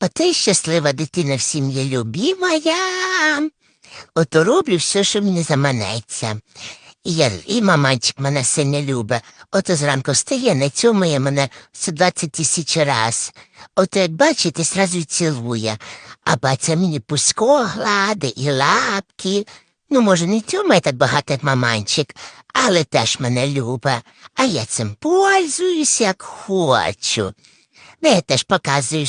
Оце й щаслива дитина в сім'ї любімая. Ото роблю все, що мені заманеться. І маманчик мене сильно любить. Ото зранку встає, не цьомує мене 120 тисяч раз. Ото, як бачите, сразу й цілує. А баця мені пусько гладить і лапки. Ну, може, не цьомує так багато, як маманчик, але теж мене любить. А я цим пользуюсь, як хочу. Ну, я теж показую